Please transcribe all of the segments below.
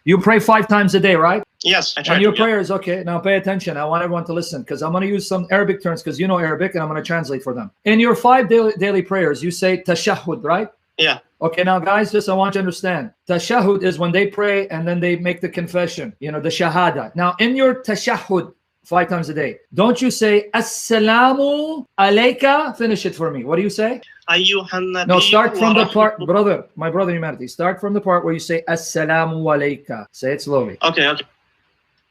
You pray 5 times a day, right? Yes, I try and your to, yeah. prayers, okay, now pay attention. I want everyone to listen because I'm going to use some Arabic terms because you know Arabic and I'm going to translate for them. In your 5 daily prayers, you say Tashahhud, right? Yeah. Okay, now guys, just I want you to understand. Tashahhud is when they pray and then they make the confession, you know, the Shahada. Now, in your Tashahhud, 5 times a day, don't you say Assalamu alayka? Finish it for me. What do you say? No, start from the part, brother, my brother humanity. Start from the part where you say Assalamu alayka. Say it slowly. Okay, okay.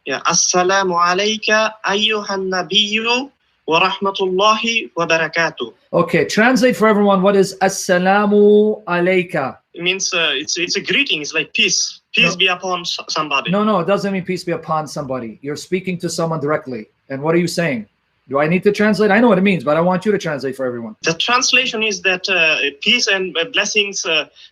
Yeah. Assalamu alayka ayyuhan nabiyyu wa rahmatullahi wa barakatuh. Okay, translate for everyone. What is Assalamu alayka? It means it's a greeting. It's like peace. Peace be upon somebody. No, it doesn't mean peace be upon somebody. You're speaking to someone directly. And what are you saying? Do I need to translate? I know what it means, but I want you to translate for everyone. The translation is that peace and blessings,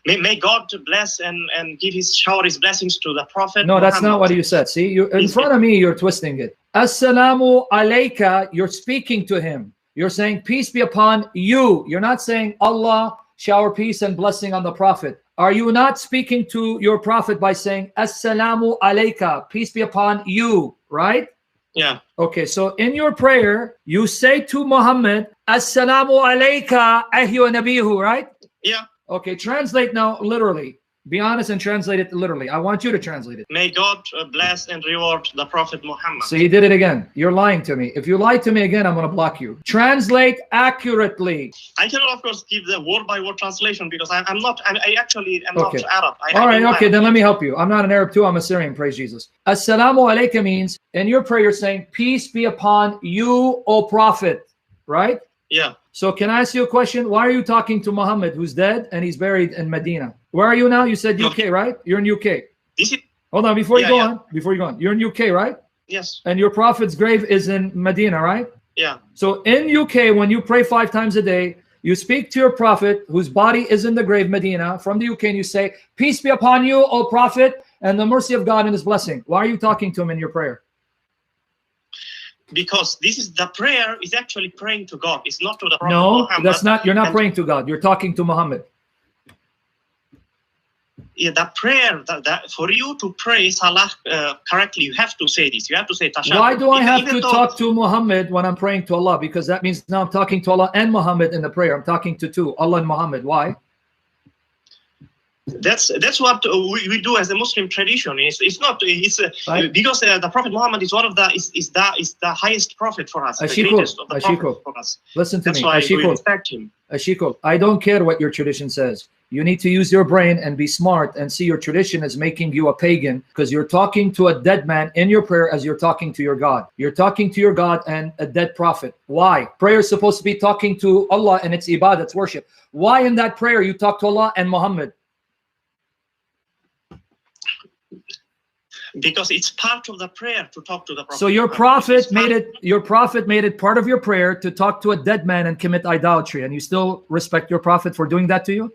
may God bless and give shower his blessings to the Prophet. No, that's not what you said. See, you in front of me, you're twisting it. Assalamu alayka, you're speaking to him. You're saying peace be upon you. You're not saying Allah shower peace and blessing on the Prophet. Are you not speaking to your Prophet by saying Assalamu alayka, peace be upon you, right? Yeah. Okay, so in your prayer, you say to Muhammad, Assalamu alayka ahyu nabihu, right? Yeah. Okay, translate now literally. Be honest and translate it literally. I want you to translate it. May God bless and reward the Prophet Muhammad. So you did it again. You're lying to me. If you lie to me again, I'm going to block you. Translate accurately. I cannot, of course, give the word-by-word translation because I actually am not Arab. All right, okay, then let me help you. I'm not an Arab too. I'm a Syrian, praise Jesus. Assalamu alayka means, in your prayer, you're saying, peace be upon you, O Prophet, right? Yeah. So can I ask you a question? Why are you talking to Muhammad, who's dead and he's buried in Medina? Where are you now? You said UK, right? You're in UK. Hold on, before you go on. Before you go on. You're in UK, right? Yes. And your Prophet's grave is in Medina, right? Yeah. So in UK, when you pray 5 times a day, you speak to your Prophet, whose body is in the grave, Medina, from the UK, and you say, peace be upon you, O Prophet, and the mercy of God and his blessing. Why are you talking to him in your prayer? Because this is the prayer is actually praying to God. It's not to the Prophet No, Muhammad. that's not. You're not praying to God. You're talking to Muhammad. Yeah, the prayer that for you to pray Salah correctly, you have to say this. You have to say Tashahhud. Why do I have to talk to Muhammad when I'm praying to Allah? Because that means now I'm talking to Allah and Muhammad in the prayer. I'm talking to two, Allah and Muhammad. Why? That's what we do as a Muslim tradition. It's not. It's right. Because the Prophet Muhammad is one of the is the highest prophet for us. The greatest of the prophets for us. Listen to That's me. why we respect him. Ashiko, I don't care what your tradition says. You need to use your brain and be smart and see your tradition as making you a pagan because you're talking to a dead man in your prayer as you're talking to your God. You're talking to your God and a dead prophet. Why? Prayer is supposed to be talking to Allah and it's ibadah, it's worship. Why in that prayer you talk to Allah and Muhammad? Because it's part of the prayer to talk to the Prophet. So your prophet made it part of your prayer to talk to a dead man and commit idolatry, and you still respect your prophet for doing that to you?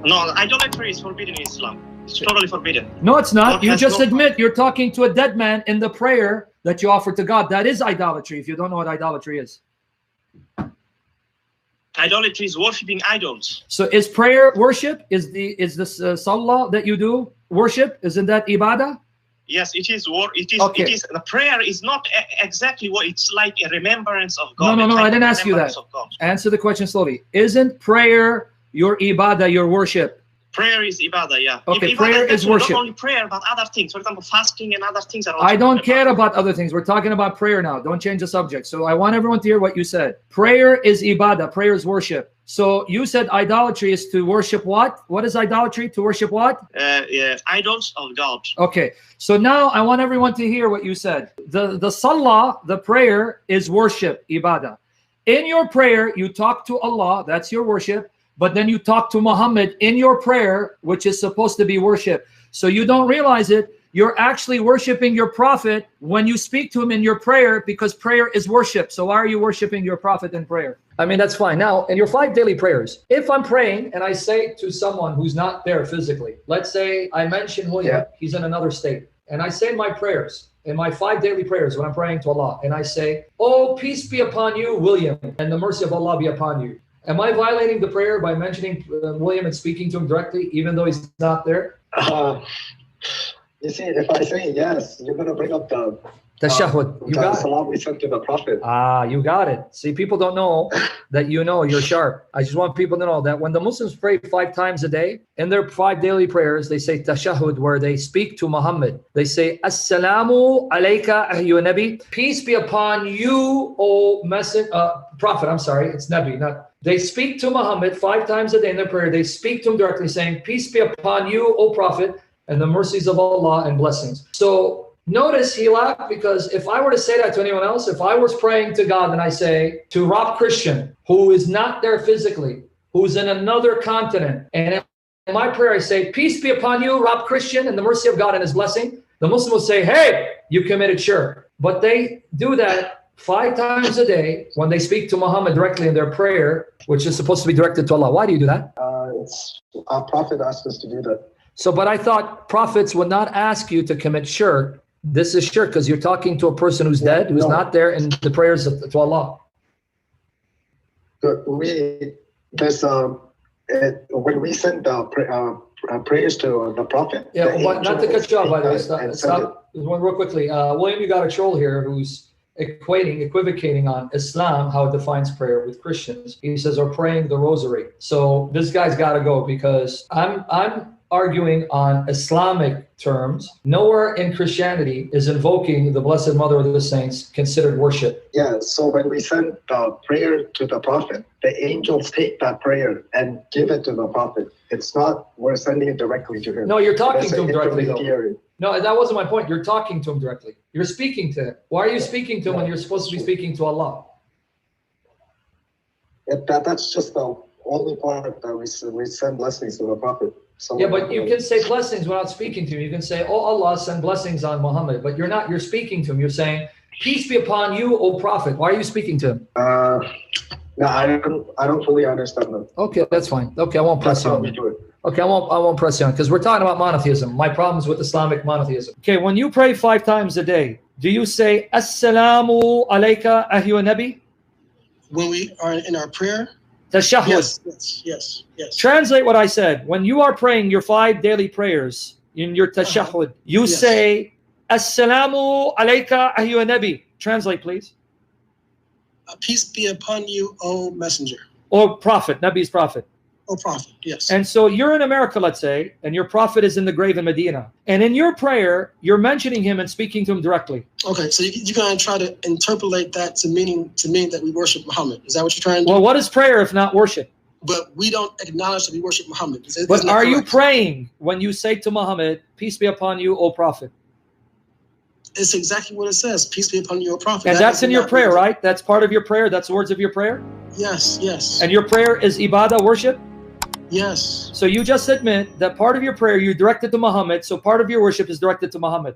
No, idolatry is forbidden in Islam. It's totally forbidden. No, it's not. You just admit you're talking to a dead man in the prayer that you offer to God. That is idolatry if you don't know what idolatry is. Idolatry is worshipping idols. So is prayer worship? Is this salah that you do worship? Isn't that ibadah? Yes, it is. Okay. It is. The prayer is not exactly what it's like a remembrance of God. No, I didn't ask you that. Answer the question slowly. Isn't prayer your ibadah, your worship? Prayer is ibadah, yeah. Okay, Ibadah prayer is worship. Not only prayer, but other things. For example, fasting and other things are also I don't care about other things. We're talking about prayer now. Don't change the subject. So I want everyone to hear what you said. Prayer is ibadah. Prayer is worship. So you said idolatry is to worship what? What is idolatry? To worship what? Idols of God. Okay. So now I want everyone to hear what you said. The salah, the prayer, is worship, ibadah. In your prayer, you talk to Allah. That's your worship. But then you talk to Muhammad in your prayer, which is supposed to be worship. So you don't realize it. You're actually worshiping your prophet when you speak to him in your prayer because prayer is worship. So why are you worshiping your prophet in prayer? I mean, that's fine. Now, in your 5 daily prayers, if I'm praying and I say to someone who's not there physically, let's say I mention William, he's in another state. And I say in my prayers, in my 5 daily prayers when I'm praying to Allah, and I say, oh, peace be upon you, William, and the mercy of Allah be upon you. Am I violating the prayer by mentioning William and speaking to him directly, even though he's not there? You see, if I say yes, you're going to bring up the Tashahhud. You got it. salam we sent to the Prophet. Ah, you got it. See, people don't know that you know you're sharp. I just want people to know that when the Muslims pray 5 times a day, in their 5 daily prayers, they say Tashahhud, where they speak to Muhammad. They say, Assalamu alayka ayyuha nabi. Peace be upon you, O Prophet. I'm sorry, it's Nabi, not. They speak to Muhammad 5 times a day in their prayer. They speak to him directly, saying, peace be upon you, O Prophet, and the mercies of Allah and blessings. So notice he laughed, because if I were to say that to anyone else, if I was praying to God and I say to Rob Christian, who is not there physically, who's in another continent, and in my prayer I say, peace be upon you, Rob Christian, and the mercy of God and his blessing, the Muslim will say, hey, you committed shirk. But they do that 5 times a day when they speak to Muhammad directly in their prayer, which is supposed to be directed to Allah. Why do you do that? It's our Prophet asked us to do that. So, but I thought prophets would not ask you to commit shirk. This is shirk because you're talking to a person who's dead, who's not there in the prayers to Allah. When we send prayers to the Prophet. Yeah, not to cut you off, by the way. Stop. One real quickly. William, you got a troll here who's equivocating on Islam, how it defines prayer with Christians. He says, or praying the rosary. So this guy's got to go, because I'm arguing on Islamic terms. Nowhere in Christianity is invoking the Blessed Mother of the Saints considered worship. Yeah, so when we send the prayer to the Prophet, the angels take that prayer and give it to the Prophet. It's not we're sending it directly to him. No, you're talking to him directly, though. No, that wasn't my point. You're talking to him directly. You're speaking to him. Why are you speaking to him when you're supposed to be speaking to Allah? That's just the only part that we send blessings to the Prophet. Yeah, but you can say blessings without speaking to him. You can say, oh Allah, send blessings on Muhammad. But you're speaking to him. You're saying, peace be upon you, O Prophet. Why are you speaking to him? No, I don't fully understand that. Okay, that's fine. Okay, I won't press you on it. Okay, I won't press you on, because we're talking about monotheism. My problem's with Islamic monotheism. Okay, when you pray 5 times a day, do you say Assalamu alayka ayyuha nabi? When we are in our prayer? Tashahhud. Yes. Translate what I said. When you are praying your 5 daily prayers in your Tashahhud, you say Assalamu alayka ayyuha nabi. Translate, please. Peace be upon you, O messenger. Or prophet. Nabi's prophet. O prophet, yes. And so you're in America, let's say, and your prophet is in the grave in Medina. And in your prayer, you're mentioning him and speaking to him directly. Okay, so you're going to try to interpolate that to mean that we worship Muhammad. Is that what you're trying to do? Well, what is prayer if not worship? But we don't acknowledge that we worship Muhammad. But are you praying when you say to Muhammad, peace be upon you, O prophet? It's exactly what it says. Peace be upon you, O prophet. And that's in your prayer, right? That's part of your prayer. That's the words of your prayer? Yes. And your prayer is ibadah, worship? Yes. So you just admit that part of your prayer you directed to Muhammad, so part of your worship is directed to Muhammad.